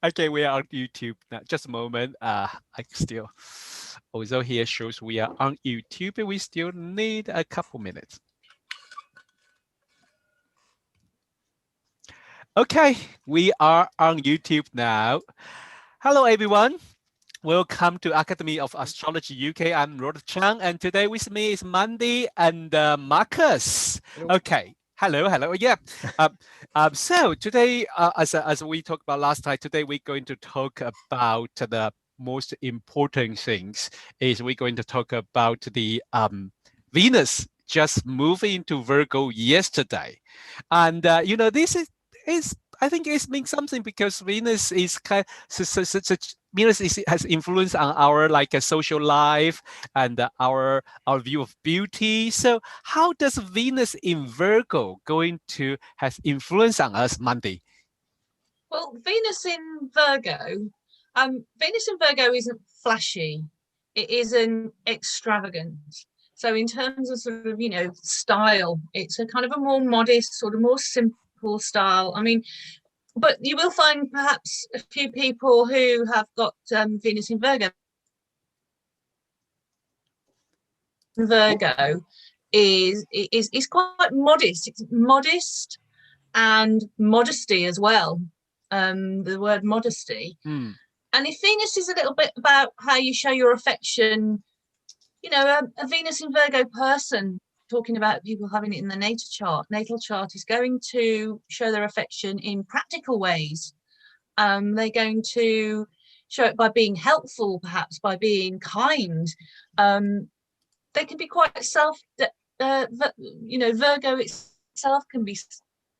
Okay, we are on YouTube now. Just a moment. I still also here shows we are on YouTube, but we still need a couple minutes. Okay, we are on YouTube now. Hello, everyone. Welcome to Academy of Astrology UK. I'm Rod Chang, and today with me is Mandy and Marcus. Hello. Okay. Hello. Yeah. So today, as we talked about last time, today we're going to talk about the most important things. Is we're going to talk about the Venus just moved into Virgo yesterday, and this is I think it means something because Venus is kind such Venus has influence on our like a social life and our view of beauty. So how does Venus in Virgo going to has influence on us, Mandy? Well, Venus in Virgo isn't flashy. It isn't extravagant. So in terms of sort of, style, it's a kind of a more modest, sort of more simple style. I mean, but you will find perhaps a few people who have got Venus in Virgo. Virgo is quite modest. It's modest and modesty as well. The word modesty. And if Venus is a little bit about how you show your affection, a Venus in Virgo person, talking about people having it in the natal chart is going to show their affection in practical ways. They're going to show it by being helpful, perhaps by being kind. They can be quite Virgo itself can be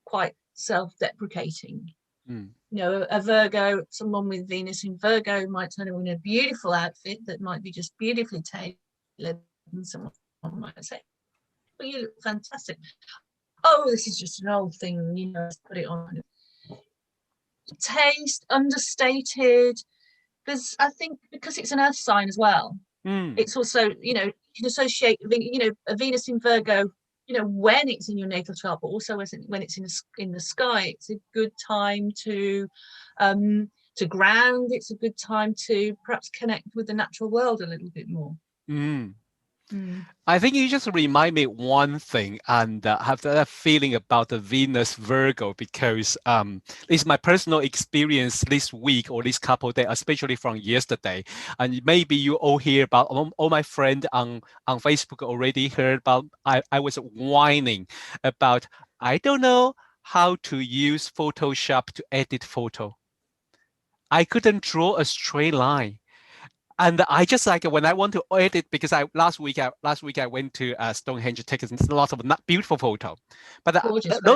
quite self-deprecating. A Virgo, someone with Venus in Virgo might turn up in a beautiful outfit that might be just beautifully tailored, and someone might say, well, you look fantastic. Oh, this is just an old thing, let's put it on. Taste, understated. I think because it's an earth sign as well, it's also, you can associate, a Venus in Virgo, when it's in your natal chart, but also when it's in the sky. It's a good time to ground. It's a good time to perhaps connect with the natural world a little bit more. I think you just remind me one thing, and have that feeling about the Venus Virgo because it's my personal experience this week or this couple of days, especially from yesterday. And maybe you all hear about all my friends on Facebook already heard about. I was whining about I don't know how to use Photoshop to edit photo. I couldn't draw a straight line. And I just like when I want to edit because last week I went to Stonehenge, taking lots of beautiful photo, but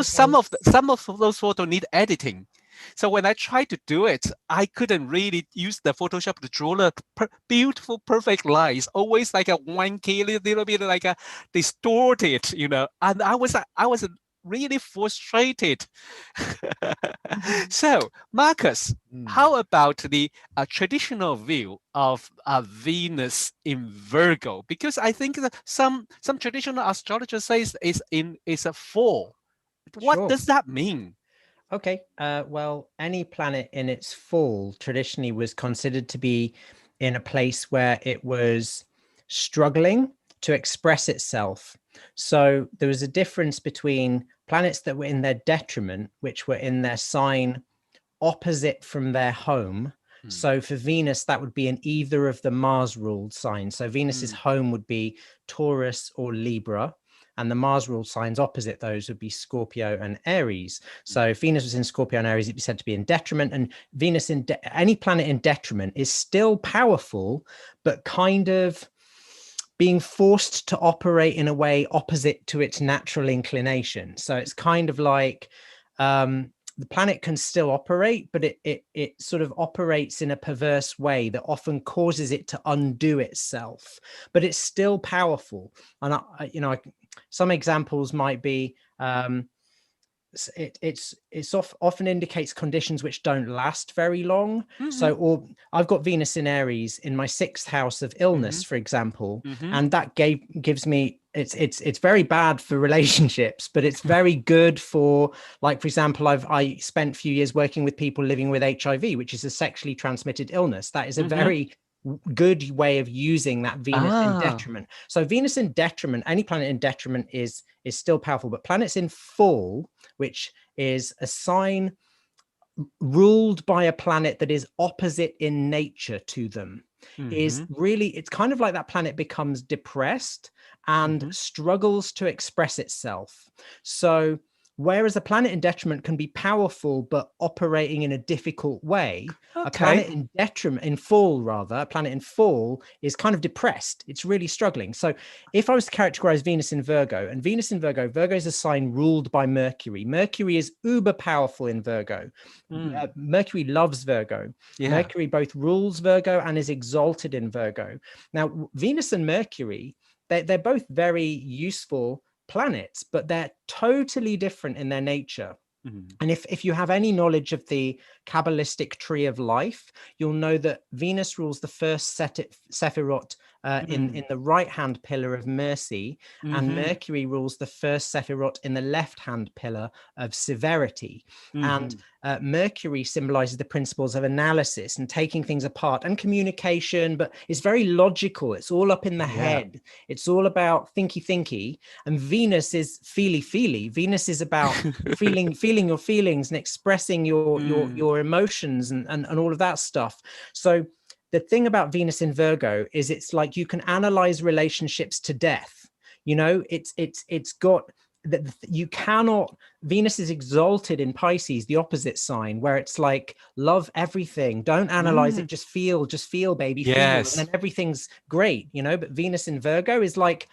some of those photos need editing. So when I tried to do it, I couldn't really use the Photoshop to draw the beautiful, perfect lines. Always like a wonky, little bit like a distorted, And I was really frustrated. So, Marcus, how about the traditional view of Venus in Virgo? Because I think that some traditional astrologers say is a 4. What does that mean? Okay. Well, any planet in its fall traditionally was considered to be in a place where it was struggling to express itself. So there was a difference between planets that were in their detriment, which were in their sign opposite from their home. So for Venus, that would be in either of the Mars ruled signs. So Venus's home would be Taurus or Libra, and the Mars ruled signs opposite those would be Scorpio and Aries. So if Venus was in Scorpio and Aries, it'd be said to be in detriment. And Venus in any planet in detriment is still powerful, but kind of being forced to operate in a way opposite to its natural inclination. So it's kind of like the planet can still operate, but it sort of operates in a perverse way that often causes it to undo itself, but it's still powerful. And some examples might be often indicates conditions which don't last very long. So, or I've got Venus in Aries in my 6th house of illness, for example, and that gives me, it's very bad for relationships, but it's very good for, like, for example, I spent a few years working with people living with HIV, which is a sexually transmitted illness. That is a very good way of using that Venus in detriment. So Venus in detriment, any planet in detriment is still powerful, but planets in fall, which is a sign ruled by a planet that is opposite in nature to them, is really, it's kind of like that planet becomes depressed and struggles to express itself. So whereas a planet in detriment can be powerful but operating in a difficult way, a planet in detriment, in fall rather, a planet in fall is kind of depressed. It's really struggling. So if I was to characterize Venus in Virgo, and Venus in Virgo, Virgo is a sign ruled by Mercury. Mercury is uber powerful in Virgo. Mercury loves Virgo. Mercury both rules Virgo and is exalted in Virgo. Now, Venus and Mercury, they're both very useful planets, but they're totally different in their nature. And if you have any knowledge of the Kabbalistic tree of life, you'll know that Venus rules the first Sephirot in the right-hand pillar of mercy, and Mercury rules the first Sephirot in the left-hand pillar of severity. And Mercury symbolizes the principles of analysis and taking things apart and communication, but it's very logical. It's all up in the head. It's all about thinky. And Venus is feely. Venus is about feeling your feelings and expressing your emotions and all of that stuff. So the thing about Venus in Virgo is it's like you can analyze relationships to death. You know, it's got that you cannot. Venus is exalted in Pisces, the opposite sign, where it's like love everything, don't analyze it, just feel baby, feel, and then everything's great, you know. But Venus in Virgo is like,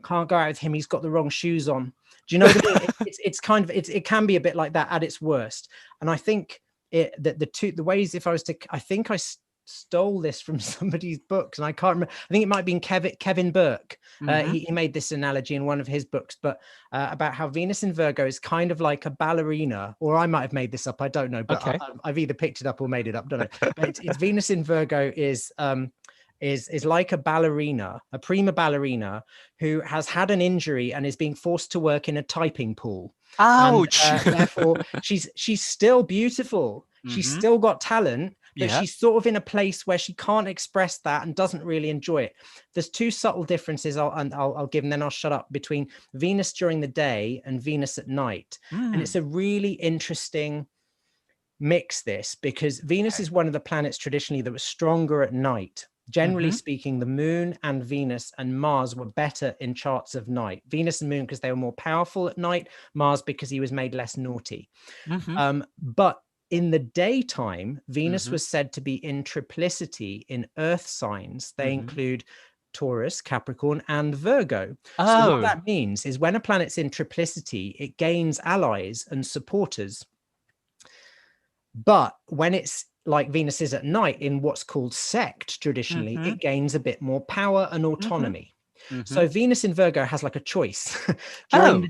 can't go out with him, he's got the wrong shoes on. Do you know what I mean? It's kind of, it can be a bit like that at its worst. And I think the ways, if I was to, I think I stole this from somebody's books and I can't remember. I think it might have been Kevin Burke. He made this analogy in one of his books, but about how Venus in Virgo is kind of like a ballerina, or I might have made this up, I don't know, but I've either picked it up or made it up, don't know. But it's Venus in Virgo is like a ballerina, a prima ballerina who has had an injury and is being forced to work in a typing pool. Ouch! And, therefore, she's still beautiful. She's still got talent, but she's sort of in a place where she can't express that and doesn't really enjoy it. There's two subtle differences I'll give, and then I'll shut up, between Venus during the day and Venus at night. And it's a really interesting mix, this, because Venus is one of the planets traditionally that was stronger at night. Generally speaking, the moon and Venus and Mars were better in charts of night. Venus and moon because they were more powerful at night, Mars because he was made less naughty. But in the daytime, Venus was said to be in triplicity in earth signs. They include Taurus, Capricorn, and Virgo. So what that means is when a planet's in triplicity, it gains allies and supporters. But when it's like Venus is at night in what's called sect, traditionally, it gains a bit more power and autonomy. So Venus in Virgo has like a choice. During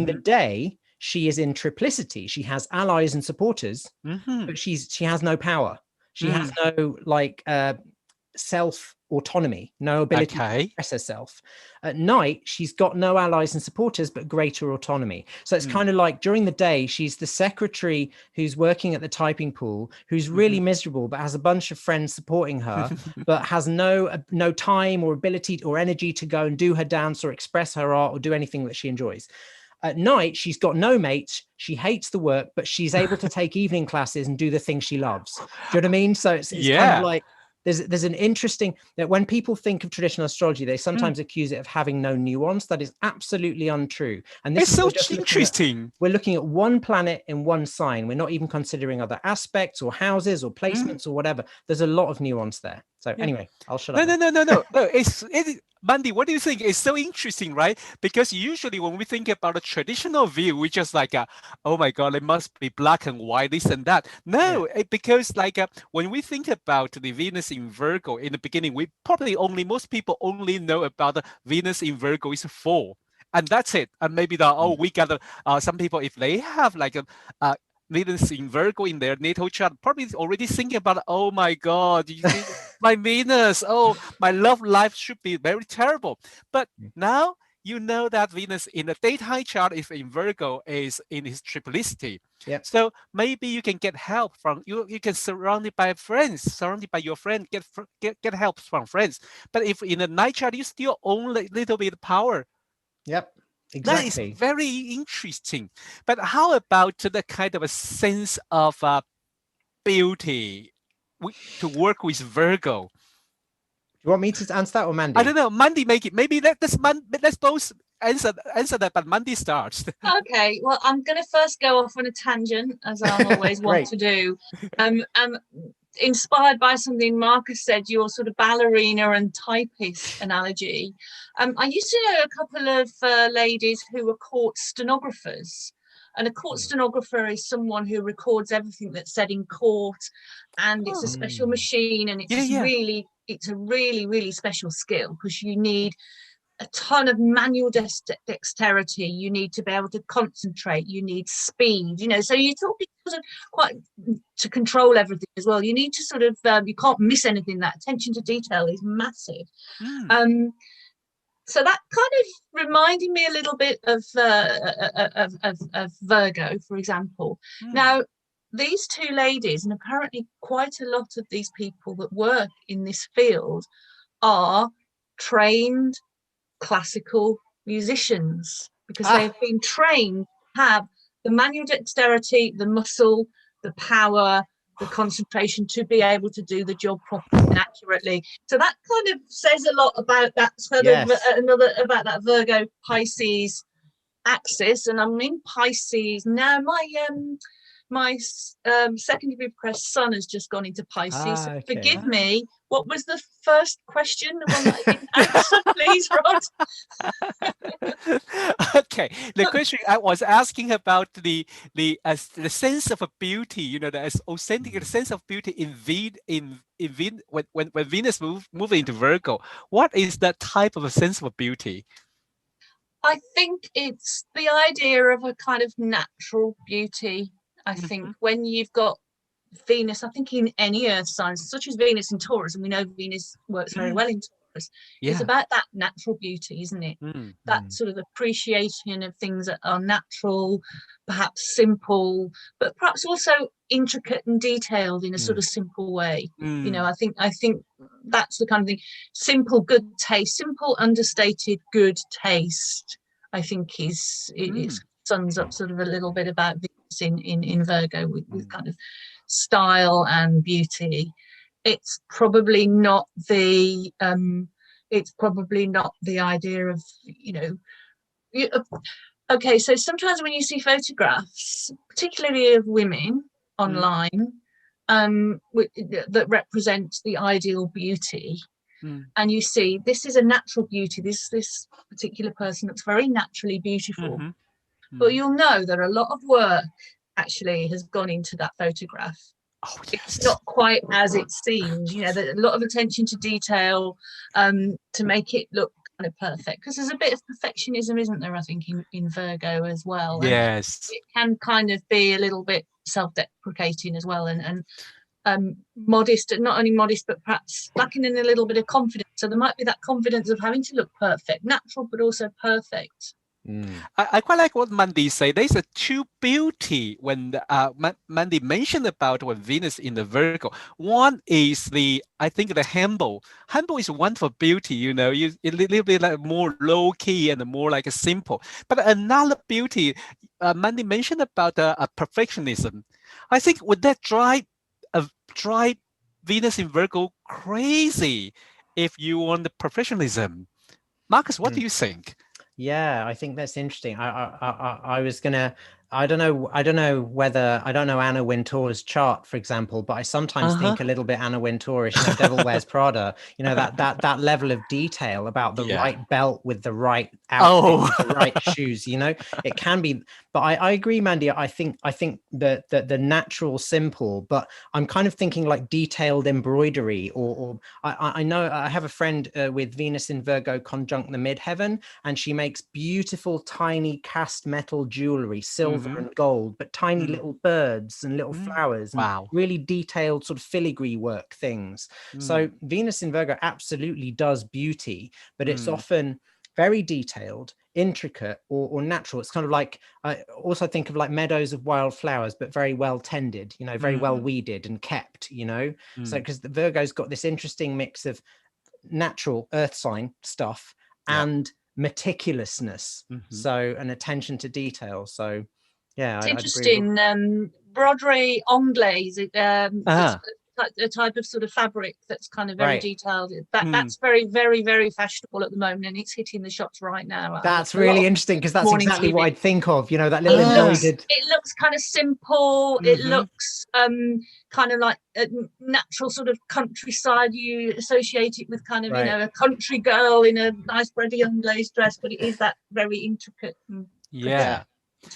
the day, she is in triplicity. She has allies and supporters, but she has no power. She has no self autonomy, no ability to express herself. At night, she's got no allies and supporters, but greater autonomy. So it's kind of like during the day, she's the secretary who's working at the typing pool, who's really miserable, but has a bunch of friends supporting her, but has no time or ability or energy to go and do her dance or express her art or do anything that she enjoys. At night, she's got no mates. She hates the work, but she's able to take evening classes and do the things she loves. Do you know what I mean? So it's kind of like, there's an interesting, that when people think of traditional astrology, they sometimes accuse it of having no nuance. That is absolutely untrue. And this is so interesting. We're looking at one planet in one sign. We're not even considering other aspects or houses or placements or whatever. There's a lot of nuance there. So anyway, I'll shut up. No. Mandy, what do you think? It's so interesting, right? Because usually when we think about a traditional view, we just like, oh my God, it must be black and white, this and that. No, because when we think about the Venus in Virgo in the beginning, most people only know about the Venus in Virgo is 4. and that's it. And maybe we got some people, if they have like a Venus in Virgo in their natal chart, probably already thinking about, oh my God, you see, my Venus, oh, my love life should be very terrible. But now you know that Venus in the daytime chart is in Virgo, is in his triplicity. Yep. So maybe you can get help from you. You can surrounded by friends, surrounded by your friend, get help from friends. But if in the night chart you still own a little bit of power. Yep. Exactly. That is very interesting. But how about the kind of a sense of beauty to work with Virgo? Do you want me to answer that or Mandy? I don't know. Mandy, make it. Maybe let's both answer that, but Mandy starts. Okay. Well, I'm going to first go off on a tangent, as I always want to do. Inspired by something Marcus said, your sort of ballerina and typist analogy. I used to know a couple of ladies who were court stenographers. And a court stenographer is someone who records everything that's said in court, and it's a special machine, and it's a really, really special skill, because you need a ton of manual dexterity. You need to be able to concentrate. You need speed. So you're talking sort of quite to control everything as well. You need to sort of you can't miss anything. That attention to detail is massive. So that kind of reminded me a little bit of Virgo, for example. Now, these two ladies, and apparently quite a lot of these people that work in this field, are trained classical musicians, because they've been trained to have the manual dexterity, the muscle, the power, the concentration to be able to do the job properly and accurately. So that kind of says a lot about that sort of about that Virgo Pisces axis. And I'm in Pisces now. My second degree progressed son has just gone into Pisces. So forgive me. What was the first question? The one that I didn't answer, please, Rod. Okay. The question I was asking about the sense of beauty, the authentic sense of beauty when Venus move into Virgo. What is that type of a sense of beauty? I think it's the idea of a kind of natural beauty. I think when you've got Venus, I think in any earth signs, such as Venus in Taurus, and we know Venus works very well in Taurus, it's about that natural beauty, isn't it? That sort of appreciation of things that are natural, perhaps simple, but perhaps also intricate and detailed in a sort of simple way. I think that's the kind of thing. Simple, good taste, simple, understated, good taste, I think it sums up sort of a little bit about Venus in Virgo with kind of style and beauty. It's probably not the idea of okay, so sometimes when you see photographs, particularly of women online, that represent the ideal beauty, and you see this is a natural beauty, this particular person looks very naturally beautiful, but you'll know that a lot of work actually has gone into that photograph. It's not quite as it seems. There's a lot of attention to detail to make it look kind of perfect, because there's a bit of perfectionism, isn't there, I think, in Virgo as well. Yes. And it can kind of be a little bit self-deprecating as well, and modest, not only modest, but perhaps lacking in a little bit of confidence. So there might be that confidence of having to look perfect, natural, but also perfect. I quite like what Mandy said. There's a true beauty when Mandy mentioned about when Venus in the Virgo. One is I think the humble. Humble is wonderful beauty, you a little bit like more low key and more like a simple. But another beauty, Mandy mentioned about perfectionism. I think would that drive Venus in Virgo crazy if you want the perfectionism? Marcus, what do you think? Yeah, I think that's interesting. I was gonna. I don't know Anna Wintour's chart, for example, but I sometimes think a little bit Anna Wintourish, Devil Wears Prada. That level of detail about the right belt with the right outfit, with the right shoes. It can be But I agree, Mandy. I think that the natural simple, but I'm kind of thinking like detailed embroidery, or I know I have a friend with Venus in Virgo conjunct the midheaven, and she makes beautiful tiny cast metal jewelry, silver and gold, but tiny little birds and little flowers, and really detailed sort of filigree work things. So Venus in Virgo absolutely does beauty, but it's often very detailed, intricate, or natural. It's kind of like, I also think of like meadows of wildflowers, but very well tended, you know, very well weeded and kept, you know. So because the Virgo's got this interesting mix of natural earth sign stuff and meticulousness, so an attention to detail. So yeah, it's I'd interesting. Broderie anglaise, a type of sort of fabric that's kind of very detailed. That's very, very, very fashionable at the moment, and it's hitting the shops right now. That's really interesting, because that's exactly what I'd think of, you know, that little embroidered. It looks kind of simple. It looks kind of like a natural sort of countryside. You associate it with kind of, you know, a country girl in a nice Broderie anglaise dress, but it is that very intricate.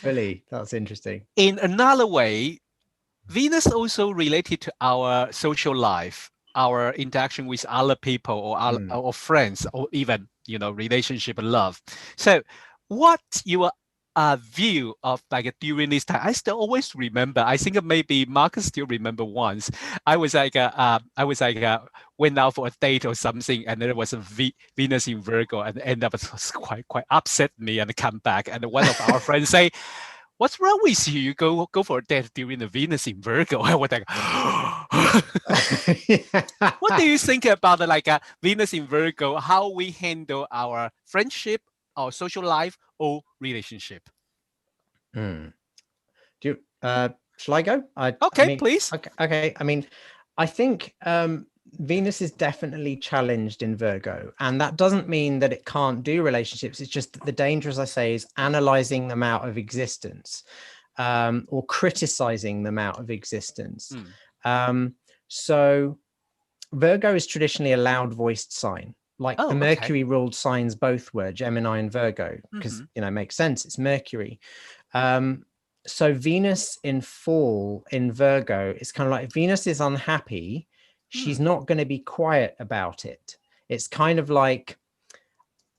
Really, that's interesting. In another way, Venus also related to our social life, our interaction with other people, or our friends, or even, you know, relationship and love. So what your view of like during this time? I still always remember, I think maybe Marcus still remember once, I was like went out for a date or something, and there was a Venus in Virgo, and end up quite upset me, and come back, and one of our friends say, "What's wrong with you? You go for a date during the Venus in Virgo." I was like, what do you think about the Venus in Virgo? How we handle our friendship, our social life, or relationship? Do you? Shall I go? Please. Okay. I mean, I think Venus is definitely challenged in Virgo, and that doesn't mean that it can't do relationships. It's just that the danger, as I say, is analyzing them out of existence, or criticizing them out of existence. So Virgo is traditionally a loud voiced sign. Like the Mercury ruled signs both were Gemini and Virgo, because you know, it makes sense, it's Mercury. So Venus in fall in Virgo is kind of like, Venus is unhappy, she's not going to be quiet about it. It's kind of like,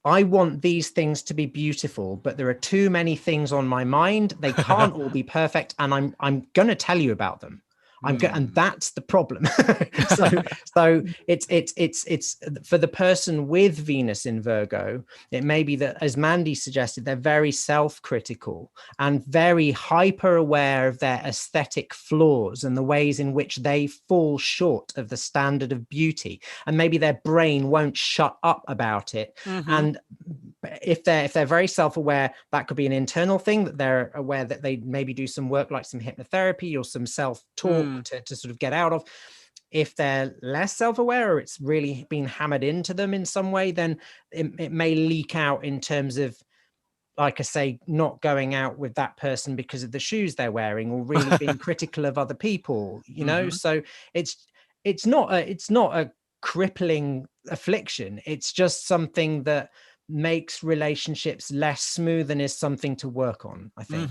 I want these things to be beautiful, but there are too many things on my mind. They can't all be perfect, and I'm going to tell you about them. And that's the problem. so it's for the person with Venus in Virgo, it may be that, as Mandy suggested, they're very self-critical and very hyper aware of their aesthetic flaws and the ways in which they fall short of the standard of beauty, and maybe their brain won't shut up about it. And if they're very self-aware, that could be an internal thing, that they're aware that they maybe do some work like some hypnotherapy or some self-talk to sort of get out of. If they're less self-aware, or it's really been hammered into them in some way, then it may leak out in terms of, like I say, not going out with that person because of the shoes they're wearing, or really being critical of other people, you know. So it's not a crippling affliction. It's just something that makes relationships less smooth and is something to work on, I think.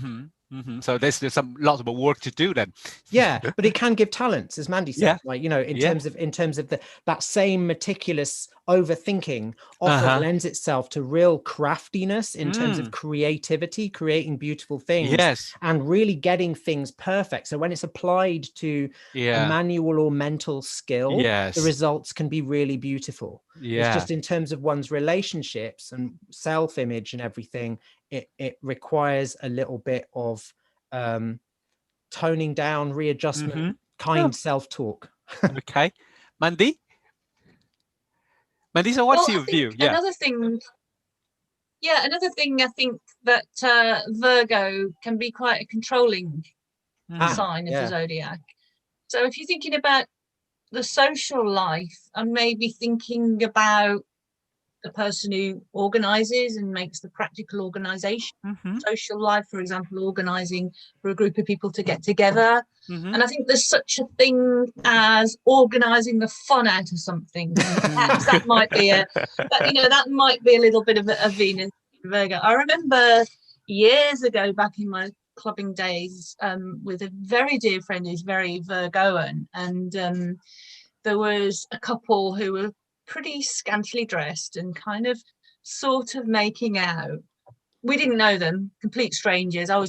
So there's some lots of work to do then. Yeah, but it can give talents, as Mandy said. Like, you know, in terms of that same meticulous overthinking often lends itself to real craftiness in terms of creativity, creating beautiful things, and really getting things perfect. So when it's applied to a manual or mental skill, the results can be really beautiful. It's just in terms of one's relationships and self-image and everything, it requires a little bit of toning down, readjustment, kind self-talk. Okay. Mandy, so what's your view? Another thing I think that Virgo can be quite a controlling sign of the zodiac. So if you're thinking about the social life, and maybe thinking about the person who organizes and makes the practical organization, social life, for example, organizing for a group of people to get together. And I think there's such a thing as organizing the fun out of something. Perhaps that might be that might be a little bit of a Venus Virgo. I remember years ago, back in my clubbing days, with a very dear friend who's very Virgoan, and there was a couple who were pretty scantily dressed and kind of sort of making out. We didn't know them, complete strangers. I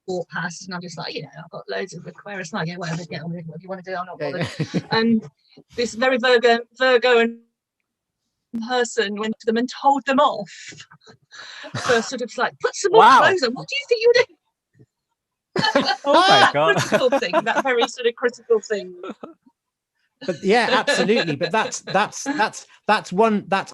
walked past and I'm just like, I've got loads of Aquarius, like, yeah, whatever, get on with it, what do you want to do, I'm not bothered. And this very Virgo and person went to them and told them off for sort of like, put some more clothes on, what do you think you're doing? Oh my God. Critical thing, that very sort of critical thing. But yeah, absolutely. But that's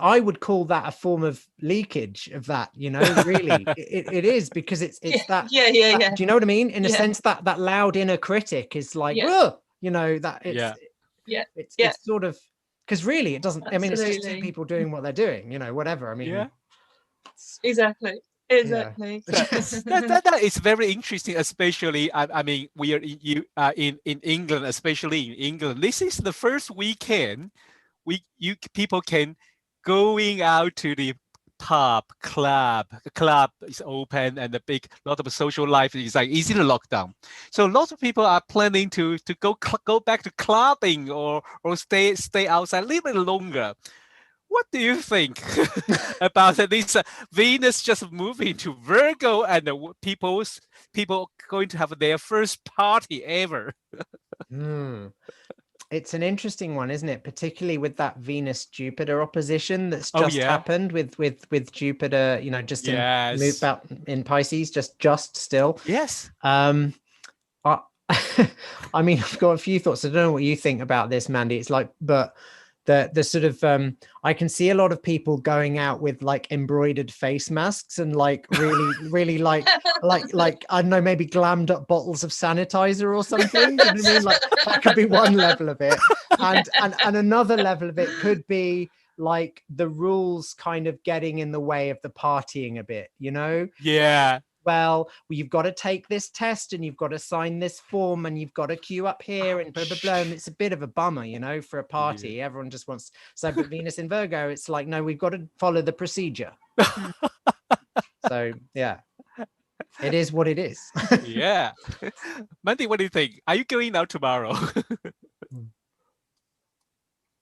I would call that a form of leakage of that, really. It is, because it's that. Yeah. Do you know what I mean? In a sense, that loud inner critic is like, that it's it's sort of, because really it doesn't. Absolutely. I mean, it's just two people doing what they're doing, whatever. I mean, exactly. That is very interesting, especially I mean, we are in England, especially in England. This is the first weekend people can going out to the club is open, and the big lot of social life is like easy to lockdown. So lots of people are planning to go back to clubbing or stay outside a little bit longer. What do you think about this Venus just moving to Virgo, and people going to have their first party ever? It's an interesting one, isn't it? Particularly with that Venus-Jupiter opposition that's just happened with Jupiter, just moved out in Pisces, just still. Yes. I mean, I've got a few thoughts. I don't know what you think about this, Mandy. It's like, but the sort of I can see a lot of people going out with like embroidered face masks and like really like I don't know, maybe glammed up bottles of sanitizer or something. You know what I mean? Like, that could be one level of it, and another level of it could be like the rules kind of getting in the way of the partying a bit, well, you've got to take this test and you've got to sign this form and you've got to queue up here and blah, blah, blah. And it's a bit of a bummer, for a party. Everyone just wants. So, but Venus in Virgo, it's like, no, we've got to follow the procedure. So, yeah, it is what it is. Yeah. Mandy, what do you think? Are you going out tomorrow?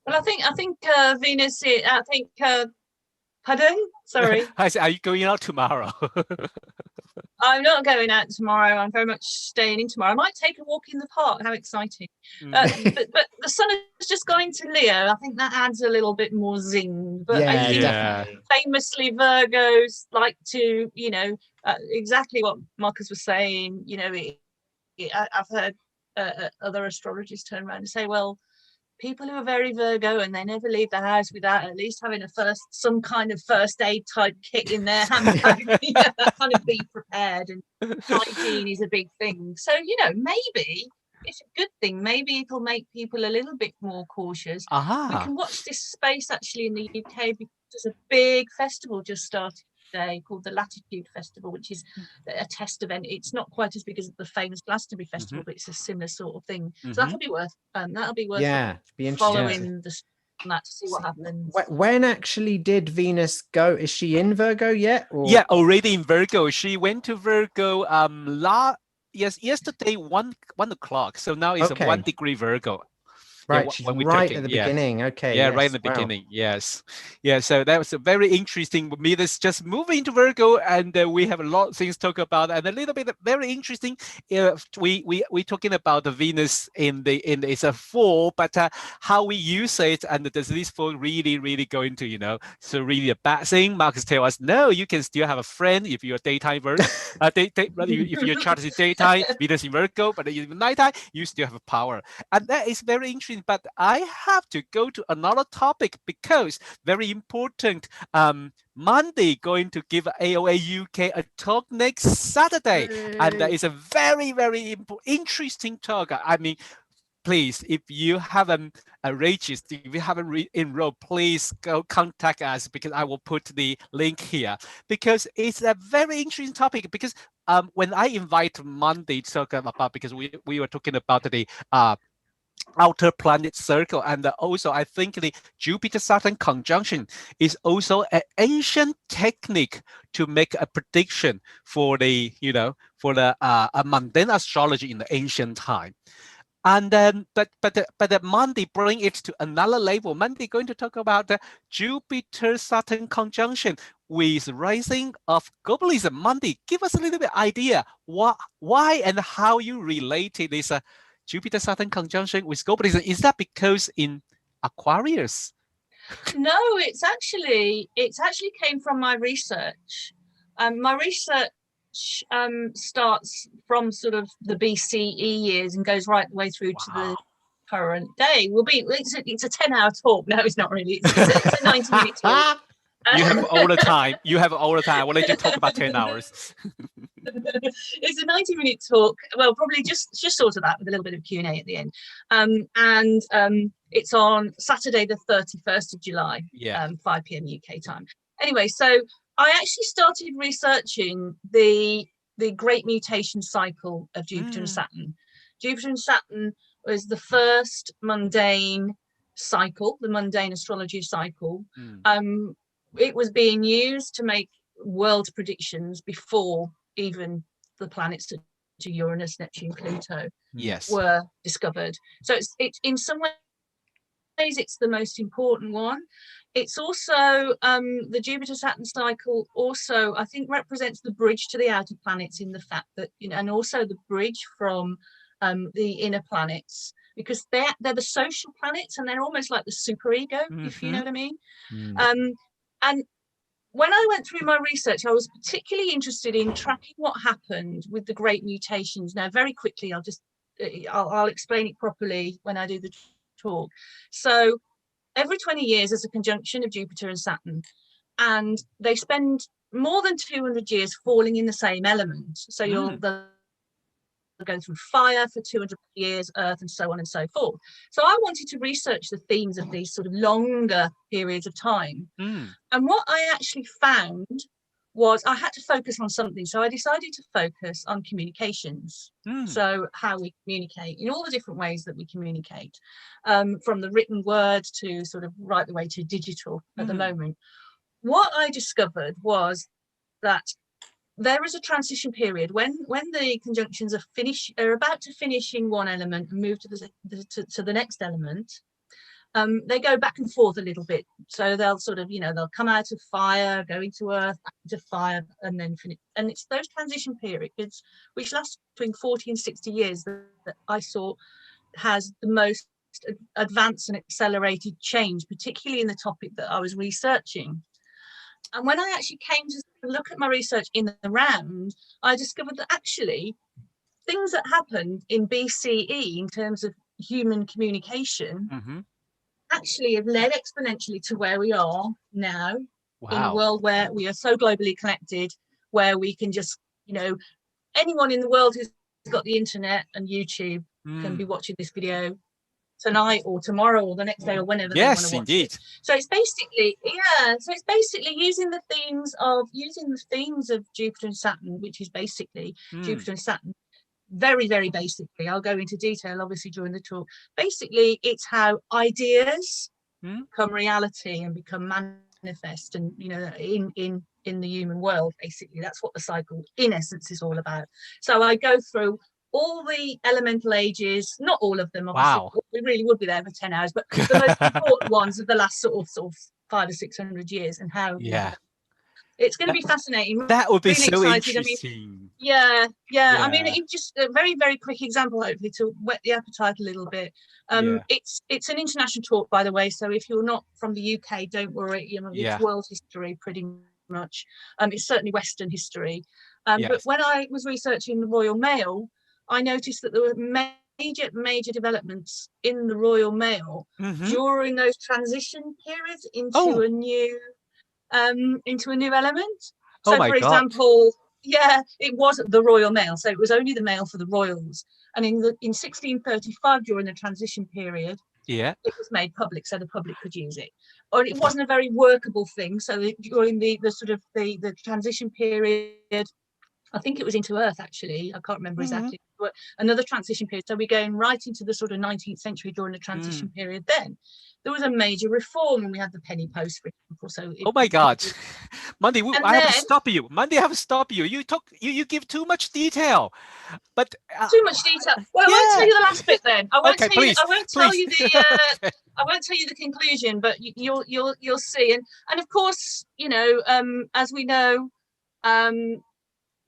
Well, I think Venus, pardon? Sorry. I said, are you going out tomorrow? I'm not going out tomorrow. I'm very much staying in tomorrow. I might take a walk in the park. How exciting. But the sun has just gone into Leo. I think that adds a little bit more zing. But I think famously Virgos like to, exactly what Marcus was saying. I've heard other astrologers turn around and say, well, people who are very Virgo and they never leave the house without at least having some kind of first aid type kit in their handbag, that kind of be prepared, and hygiene is a big thing. So, maybe it's a good thing. Maybe it'll make people a little bit more cautious. We can watch this space actually in the UK, because there's a big festival just started today called the Latitude Festival, which is a test event. It's not quite as big as the famous Glastonbury Festival, but it's a similar sort of thing. So that'll be worth following that to see what happens. When actually did Venus go? Is she in Virgo yet? Or? Yeah, already in Virgo. She went to Virgo yesterday 1 o'clock. So now it's a 1 degree Virgo. Right, she's right at the beginning. Okay. Yeah, right in the beginning. Yes. Yeah, so that was a very interesting. Venus just moving to Virgo, and we have a lot of things to talk about, and a little bit very interesting. We talking about the Venus in it's a 4, but how we use it, and does this 4 really going to so really a bad thing? Marcus tell us no, you can still have a friend if you're daytime if your chart is daytime, Venus in Virgo, but in nighttime you still have power, and that is very interesting. But I have to go to another topic because very important. Monday going to give AOA UK a talk next Saturday, and it's a very interesting talk. I mean, please, if you haven't registered, if you haven't enrolled, please go contact us, because I will put the link here, because it's a very interesting topic. Because when I invite Monday to talk about, because we were talking about the outer planet circle. And also, I think the Jupiter-Saturn conjunction is also an ancient technique to make a prediction for the, for the mundane astrology in the ancient time. And then, but Monday bring it to another level. Monday going to talk about the Jupiter-Saturn conjunction with rising of globalism. Monday, give us a little bit idea why and how you related this Jupiter-Saturn conjunction with globalism. Is that because in Aquarius? No, it's actually came from my research. My research starts from sort of the BCE years and goes right the way through to the current day. It's a 10-hour talk. No, it's not really. It's a 90-minute talk. You have all the time. You have all the time. I will let you talk about 10 hours. It's a 90-minute talk. Well, probably just sort of that with a little bit of Q&A at the end. It's on Saturday, the 31st of July, 5 p.m. UK time. Anyway, so I actually started researching the great mutation cycle of Jupiter and Saturn. Jupiter and Saturn was the first mundane cycle, the mundane astrology cycle. It was being used to make world predictions before even the planets to Uranus, Neptune, Pluto were discovered. So it's in some ways it's the most important one. It's also the Jupiter-Saturn cycle also, I think, represents the bridge to the outer planets in the fact that, and also the bridge from the inner planets, because they're the social planets and they're almost like the superego, if you know what I mean. And when I went through my research, I was particularly interested in tracking what happened with the great mutations. Now, very quickly, I'll explain it properly when I do the talk. So every 20 years, there's a conjunction of Jupiter and Saturn, and they spend more than 200 years falling in the same element. So they'll go through fire for 200 years, earth, and so on and so forth. So I wanted to research the themes of these sort of longer periods of time. And what I actually found was I had to focus on something. So I decided to focus on communications. So how we communicate in all the different ways that we communicate, from the written word to sort of right the way to digital at the moment. What I discovered was that there is a transition period when the conjunctions are about to finish in one element and move to the next element. They go back and forth a little bit. So they'll sort of, they'll come out of fire, go into earth, back into fire, and then finish. And it's those transition periods, which last between 40 and 60 years, that I saw has the most advanced and accelerated change, particularly in the topic that I was researching. And when I actually came to look at my research in the round, I discovered that actually things that happened in BCE in terms of human communication actually have led exponentially to where we are now, in a world where we are so globally connected, where we can just, anyone in the world who's got the internet and YouTube can be watching this video tonight or tomorrow or the next day or whenever they want to watch it. So it's basically using the themes of Jupiter and Saturn, which is basically Jupiter and Saturn, very, very basically. I'll go into detail obviously during the talk. Basically, it's how ideas become reality and become manifest, and in the human world. Basically, that's what the cycle in essence is all about. So I go through all the elemental ages, not all of them, obviously. We really would be there for 10 hours, but the most important ones of the last sort of 500 or 600 years, and how it's going to be fascinating. That would be really so excited. interesting. I mean, it's just a very, very quick example, hopefully, to whet the appetite a little bit. It's an international talk, by the way, so if you're not from the UK, don't worry. It's world history pretty much. It's certainly Western history. But when I was researching the Royal Mail, I noticed that there were major developments in the Royal Mail during those transition periods into a new element. So for example, it was the Royal Mail, so it was only the mail for the royals, and in 1635, during the transition period, it was made public so the public could use it. Or it wasn't a very workable thing, so during the sort of the transition period, I think it was into Earth, actually. I can't remember exactly. another transition period. So we're going right into the sort of 19th century during the transition period. Then there was a major reform, and we had the penny post, for example. So oh my God, Mandy, I have to stop you. Mandy, I have to stop you. You give too much detail. But too much detail. Well, I won't tell you the last bit then. I won't tell you. I won't tell you the. Okay. I won't tell you the conclusion, but you'll see. And of course, you know, as we know,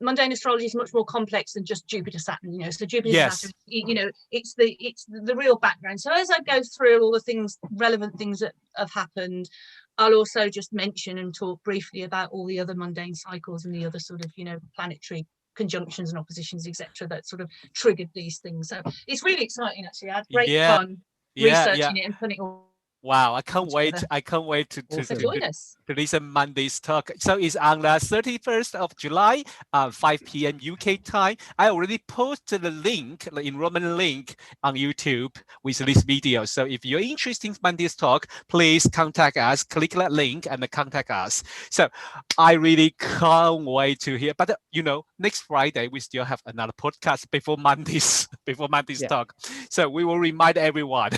mundane astrology is much more complex than just Jupiter Saturn. You know, so Jupiter Saturn, you know, it's the real background. So as I go through all the things, relevant things that have happened, I'll also just mention and talk briefly about all the other mundane cycles and the other sort of, you know, planetary conjunctions and oppositions, etc., that sort of triggered these things. So it's really exciting, actually. I had great fun researching it and putting it all. Wow, I can't wait. I can't wait to listen Monday's talk. So it's on the 31st of July, 5 p.m. UK time. I already posted the link, the enrollment link on YouTube with this video. So if you're interested in Monday's talk, please contact us, click that link and contact us. So I really can't wait to hear. But you know, next Friday, we still have another podcast before Monday's talk. So we will remind everyone.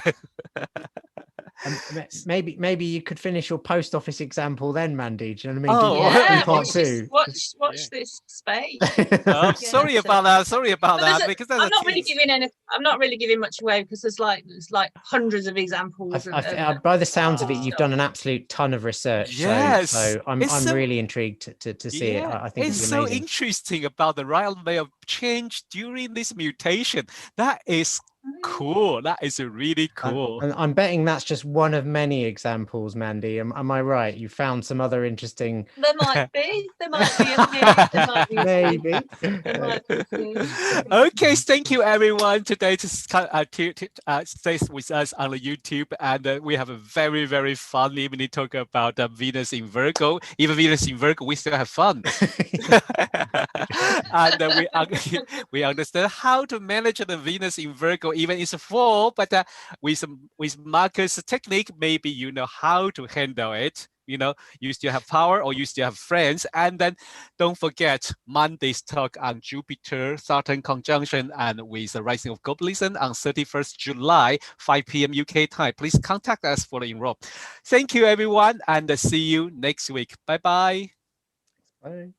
Maybe you could finish your post office example then, Mandy. Do you know what I mean? Yeah, part two. Watch this space. Sorry about that. Sorry about that. Because I'm not really giving much away because there's like hundreds of examples. By the sounds of it, you've done an absolute ton of research. Yes. So I'm really intrigued to see it. I think it's so interesting about the right way of change during this mutation. That is cool. That is really cool. I'm betting that's just one of many examples, Mandy. Am I right? You found some other interesting. There might be. There might be a few. There might be maybe. Okay, thank you everyone today to stay with us on the YouTube, and we have a very, very fun evening talk about Venus in Virgo. Even Venus in Virgo, we still have fun. And we understand how to manage the Venus in Virgo, even it's a fall, but with Marcus' technique, maybe you know how to handle it. You know, you still have power or you still have friends. And then don't forget Monday's talk on Jupiter, Saturn conjunction, and with the rising of Globalism on 31st July, 5 p.m. UK time. Please contact us for the enroll. Thank you, everyone, and see you next week. Bye-bye. Bye.